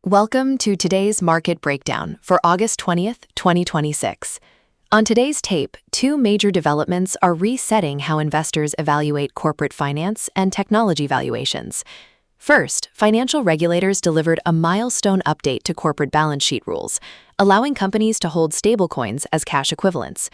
Welcome to today's market breakdown for August 20th, 2026. On today's tape, two major developments are resetting how investors evaluate corporate finance and technology valuations. First, financial regulators delivered a milestone update to corporate balance sheet rules, allowing companies to hold stablecoins as cash equivalents.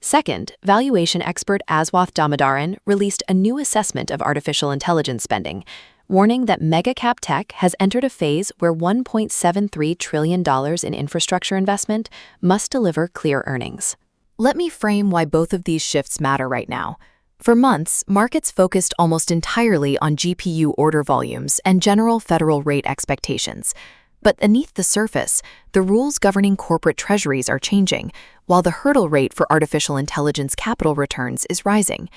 Second, valuation expert Aswath Damodaran released a new assessment of artificial intelligence spending, warning that mega-cap tech has entered a phase where $1.73 trillion in infrastructure investment must deliver clear earnings. Let me frame why both of these shifts matter right now. For months, markets focused almost entirely on GPU order volumes and general federal rate expectations. But beneath the surface, the rules governing corporate treasuries are changing, while the hurdle rate for artificial intelligence capital returns is rising.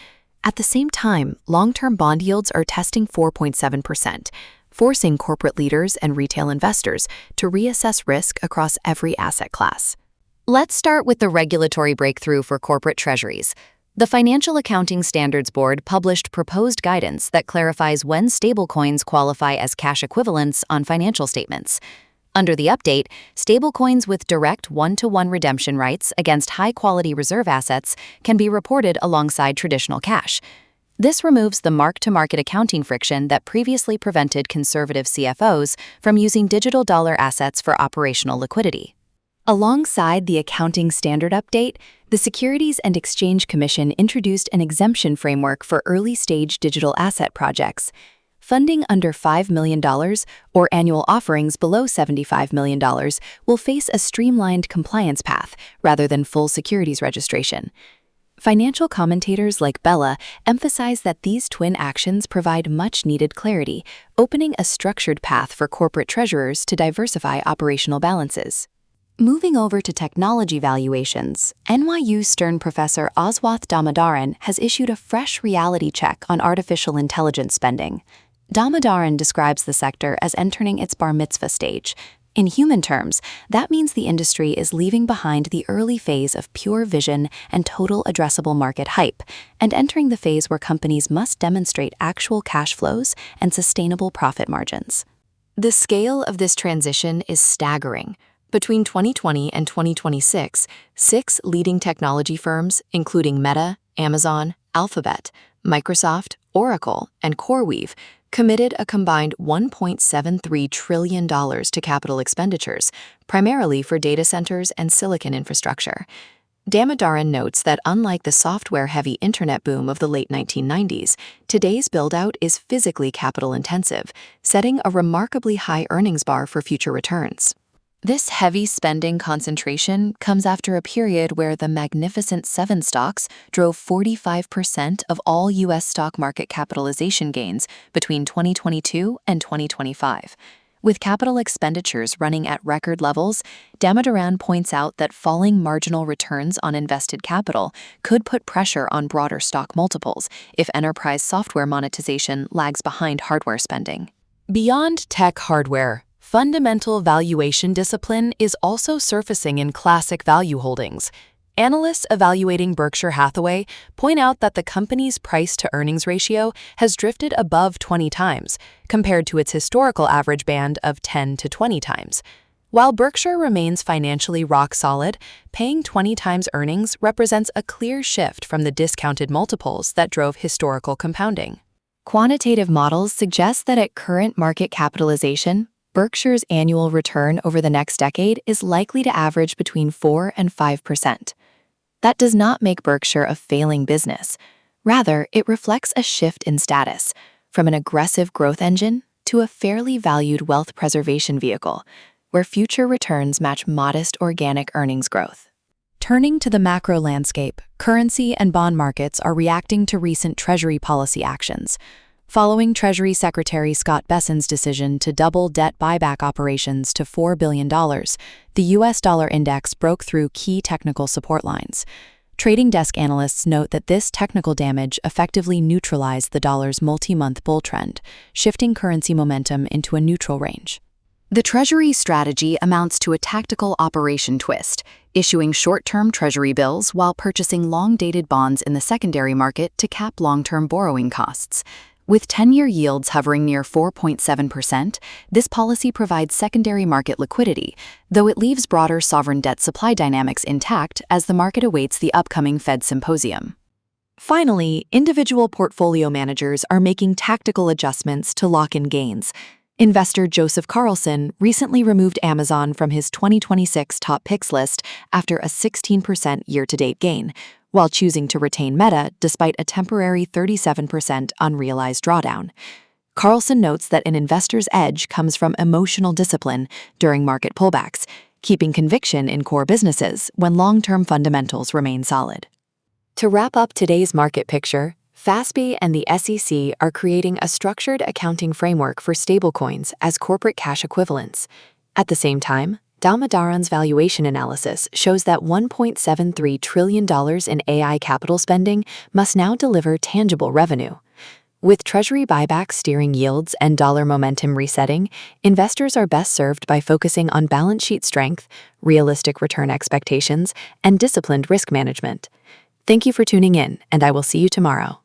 At the same time, long-term bond yields are testing 4.7%, forcing corporate leaders and retail investors to reassess risk across every asset class. Let's start with the regulatory breakthrough for corporate treasuries. The Financial Accounting Standards Board published proposed guidance that clarifies when stablecoins qualify as cash equivalents on financial statements. Under the update, stablecoins with direct one-to-one redemption rights against high-quality reserve assets can be reported alongside traditional cash. This removes the mark-to-market accounting friction that previously prevented conservative CFOs from using digital dollar assets for operational liquidity. Alongside the accounting standard update, the Securities and Exchange Commission introduced an exemption framework for early-stage digital asset projects. Funding under $5 million or annual offerings below $75 million will face a streamlined compliance path rather than full securities registration. Financial commentators like Bella emphasize that these twin actions provide much-needed clarity, opening a structured path for corporate treasurers to diversify operational balances. Moving over to technology valuations, NYU Stern professor Aswath Damodaran has issued a fresh reality check on artificial intelligence spending. Damodaran describes the sector as entering its bar mitzvah stage. In human terms, that means the industry is leaving behind the early phase of pure vision and total addressable market hype, and entering the phase where companies must demonstrate actual cash flows and sustainable profit margins. The scale of this transition is staggering. Between 2020 and 2026, 6 leading technology firms, including Meta, Amazon, Alphabet, Microsoft, Oracle, and CoreWeave, committed a combined $1.73 trillion to capital expenditures, primarily for data centers and silicon infrastructure. Damodaran notes that unlike the software-heavy internet boom of the late 1990s, today's build-out is physically capital-intensive, setting a remarkably high earnings bar for future returns. This heavy spending concentration comes after a period where the Magnificent Seven stocks drove 45% of all U.S. stock market capitalization gains between 2022 and 2025. With capital expenditures running at record levels, Damodaran points out that falling marginal returns on invested capital could put pressure on broader stock multiples if enterprise software monetization lags behind hardware spending. Beyond tech hardware, fundamental valuation discipline is also surfacing in classic value holdings. Analysts evaluating Berkshire Hathaway point out that the company's price-to-earnings ratio has drifted above 20 times, compared to its historical average band of 10 to 20 times. While Berkshire remains financially rock-solid, paying 20 times earnings represents a clear shift from the discounted multiples that drove historical compounding. Quantitative models suggest that at current market capitalization, Berkshire's annual return over the next decade is likely to average between 4 and 5%. That does not make Berkshire a failing business. Rather, it reflects a shift in status, from an aggressive growth engine to a fairly valued wealth preservation vehicle, where future returns match modest organic earnings growth. Turning to the macro landscape, currency and bond markets are reacting to recent Treasury policy actions. Following Treasury Secretary Scott Bessent's decision to double debt buyback operations to $4 billion, the U.S. dollar index broke through key technical support lines. Trading desk analysts note that this technical damage effectively neutralized the dollar's multi-month bull trend, shifting currency momentum into a neutral range. The Treasury strategy amounts to a tactical operation twist, issuing short-term Treasury bills while purchasing long-dated bonds in the secondary market to cap long-term borrowing costs. With 10-year yields hovering near 4.7%, this policy provides secondary market liquidity, though it leaves broader sovereign debt supply dynamics intact as the market awaits the upcoming Fed symposium. Finally, individual portfolio managers are making tactical adjustments to lock in gains. Investor Joseph Carlson recently removed Amazon from his 2026 top picks list after a 16% year-to-date gain, while choosing to retain Meta despite a temporary 37% unrealized drawdown. Carlson notes that an investor's edge comes from emotional discipline during market pullbacks, keeping conviction in core businesses when long-term fundamentals remain solid. To wrap up today's market picture, FASB and the SEC are creating a structured accounting framework for stablecoins as corporate cash equivalents. At the same time, Damodaran's valuation analysis shows that $1.73 trillion in AI capital spending must now deliver tangible revenue. With Treasury buybacks steering yields and dollar momentum resetting, investors are best served by focusing on balance sheet strength, realistic return expectations, and disciplined risk management. Thank you for tuning in, and I will see you tomorrow.